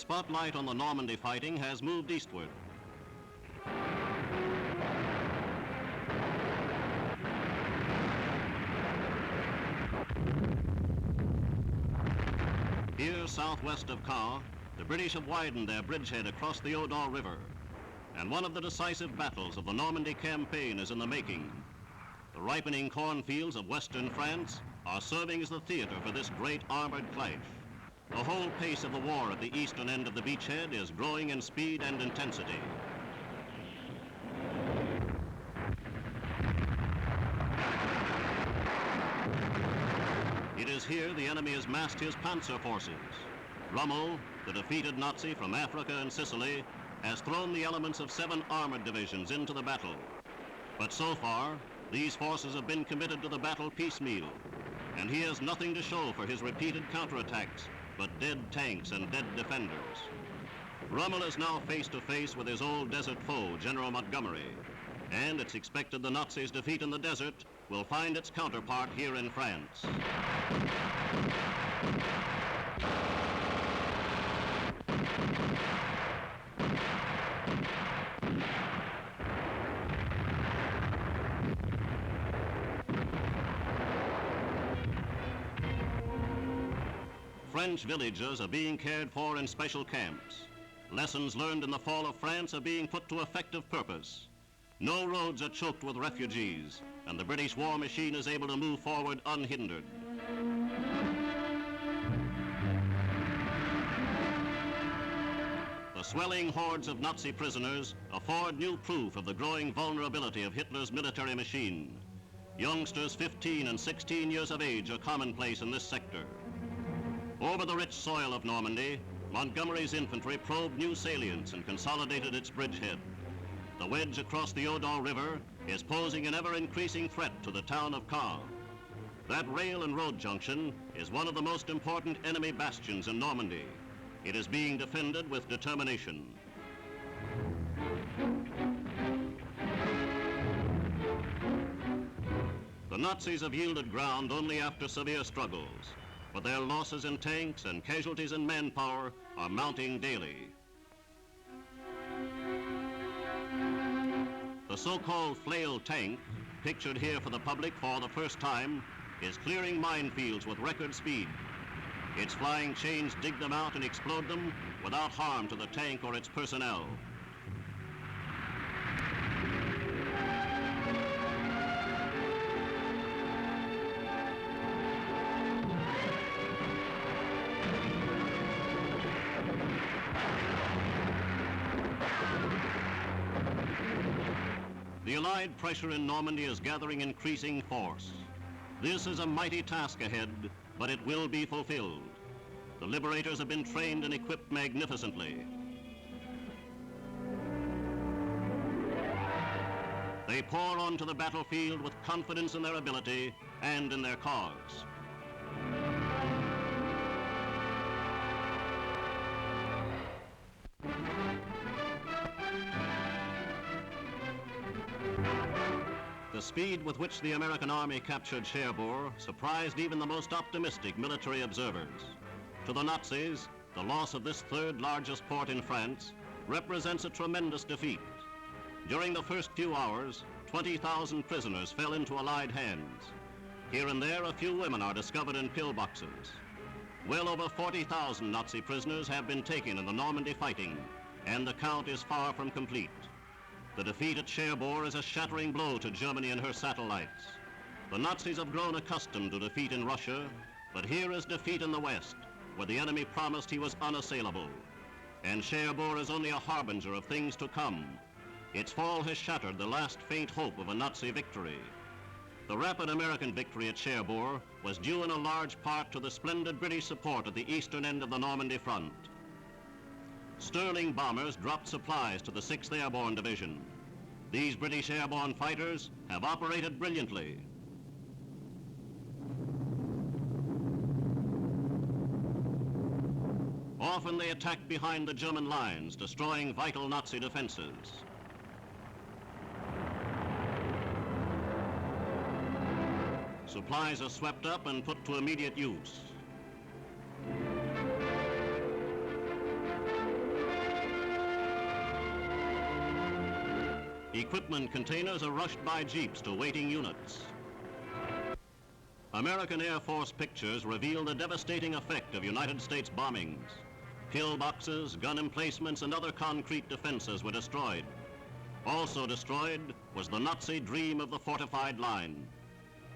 spotlight on the Normandy fighting has moved eastward. Here, southwest of Caen, the British have widened their bridgehead across the Odon River, and one of the decisive battles of the Normandy campaign is in the making. The ripening cornfields of western France are serving as the theater for this great armored clash. The whole pace of the war at the eastern end of the beachhead is growing in speed and intensity. It is here the enemy has massed his panzer forces. Rommel, the defeated Nazi from Africa and Sicily, has thrown the elements of 7 armored divisions into the battle. But so far, these forces have been committed to the battle piecemeal, and he has nothing to show for his repeated counterattacks but dead tanks and dead defenders. Rommel is now face to face with his old desert foe, General Montgomery, and it's expected the Nazis' defeat in the desert will find its counterpart here in France. French villages are being cared for in special camps. Lessons learned in the fall of France are being put to effective purpose. No roads are choked with refugees, and the British war machine is able to move forward unhindered. The swelling hordes of Nazi prisoners afford new proof of the growing vulnerability of Hitler's military machine. Youngsters 15 and 16 years of age are commonplace in this sector. Over the rich soil of Normandy, Montgomery's infantry probed new salients and consolidated its bridgehead. The wedge across the Odon River is posing an ever-increasing threat to the town of Caen. That rail and road junction is one of the most important enemy bastions in Normandy. It is being defended with determination. The Nazis have yielded ground only after severe struggles, but their losses in tanks and casualties in manpower are mounting daily. The so-called flail tank, pictured here for the public for the first time, is clearing minefields with record speed. Its flying chains dig them out and explode them without harm to the tank or its personnel. The Allied pressure in Normandy is gathering increasing force. This is a mighty task ahead, but it will be fulfilled. The liberators have been trained and equipped magnificently. They pour onto the battlefield with confidence in their ability and in their cause. The speed with which the American army captured Cherbourg surprised even the most optimistic military observers. To the Nazis, the loss of this 3rd largest port in France represents a tremendous defeat. During the first few hours, 20,000 prisoners fell into Allied hands. Here and there, a few women are discovered in pillboxes. Well over 40,000 Nazi prisoners have been taken in the Normandy fighting, and the count is far from complete. The defeat at Cherbourg is a shattering blow to Germany and her satellites. The Nazis have grown accustomed to defeat in Russia, but here is defeat in the West, where the enemy promised he was unassailable. And Cherbourg is only a harbinger of things to come. Its fall has shattered the last faint hope of a Nazi victory. The rapid American victory at Cherbourg was due in a large part to the splendid British support at the eastern end of the Normandy front. Sterling bombers dropped supplies to the 6th Airborne Division. These British airborne fighters have operated brilliantly. Often they attacked behind the German lines, destroying vital Nazi defenses. Supplies are swept up and put to immediate use. Equipment containers are rushed by jeeps to waiting units. American Air Force pictures reveal the devastating effect of United States bombings. Pillboxes, gun emplacements, and other concrete defenses were destroyed. Also destroyed was the Nazi dream of the fortified line.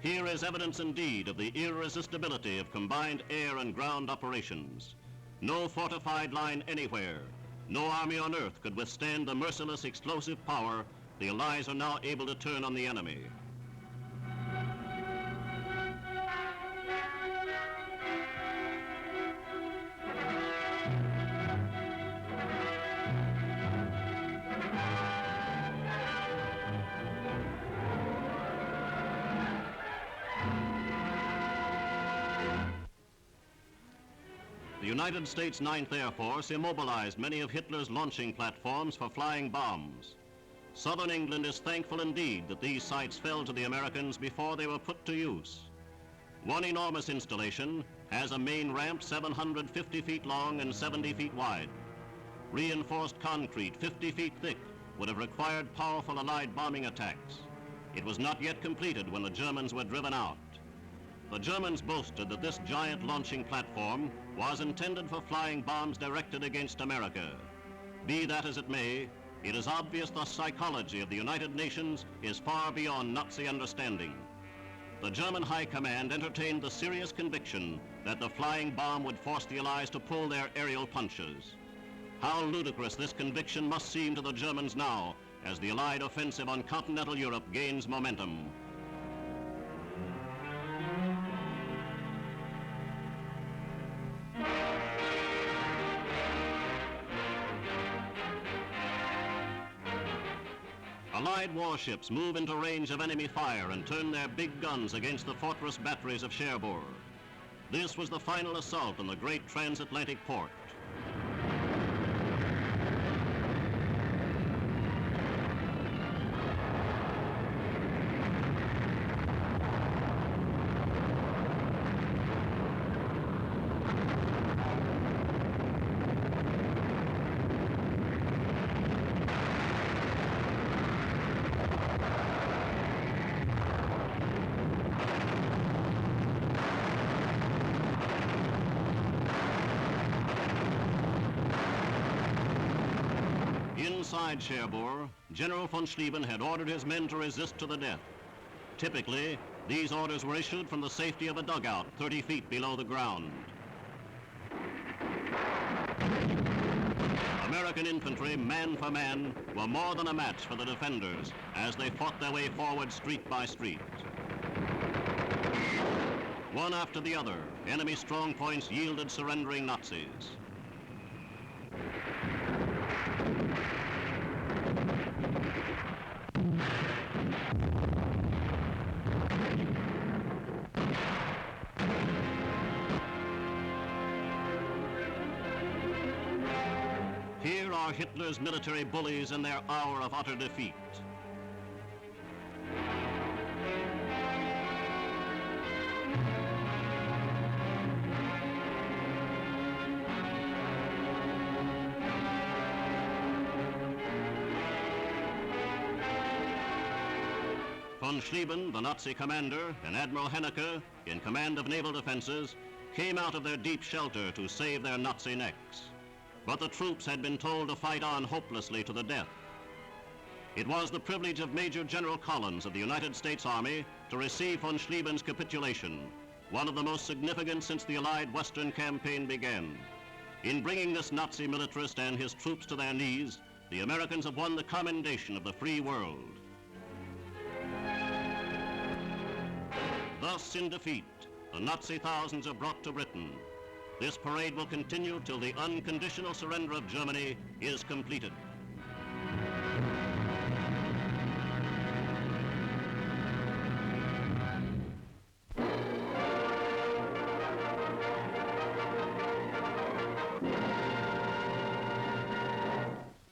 Here is evidence indeed of the irresistibility of combined air and ground operations. No fortified line anywhere, no army on earth could withstand the merciless explosive power the Allies are now able to turn on the enemy. The United States 9th Air Force immobilized many of Hitler's launching platforms for flying bombs. Southern England is thankful indeed that these sites fell to the Americans before they were put to use. One enormous installation has a main ramp 750 feet long and 70 feet wide. Reinforced concrete 50 feet thick would have required powerful Allied bombing attacks. It was not yet completed when the Germans were driven out. The Germans boasted that this giant launching platform was intended for flying bombs directed against America. Be that as it may, it is obvious the psychology of the United Nations is far beyond Nazi understanding. The German High Command entertained the serious conviction that the flying bomb would force the Allies to pull their aerial punches. How ludicrous this conviction must seem to the Germans now as the Allied offensive on continental Europe gains momentum. Allied warships move into range of enemy fire and turn their big guns against the fortress batteries of Cherbourg. This was the final assault on the great transatlantic port. Inside Cherbourg, General von Schlieben had ordered his men to resist to the death. Typically, these orders were issued from the safety of a dugout 30 feet below the ground. American infantry, man for man, were more than a match for the defenders as they fought their way forward street by street. One after the other, enemy strong points yielded surrendering Nazis. Here are Hitler's military bullies in their hour of utter defeat. Von Schlieben, the Nazi commander, and Admiral Hennecke, in command of naval defenses, came out of their deep shelter to save their Nazi necks. But the troops had been told to fight on hopelessly to the death. It was the privilege of Major General Collins of the United States Army to receive von Schlieben's capitulation, one of the most significant since the Allied Western Campaign began. In bringing this Nazi militarist and his troops to their knees, the Americans have won the commendation of the free world. Thus, in defeat, the Nazi thousands are brought to Britain. This parade will continue till the unconditional surrender of Germany is completed.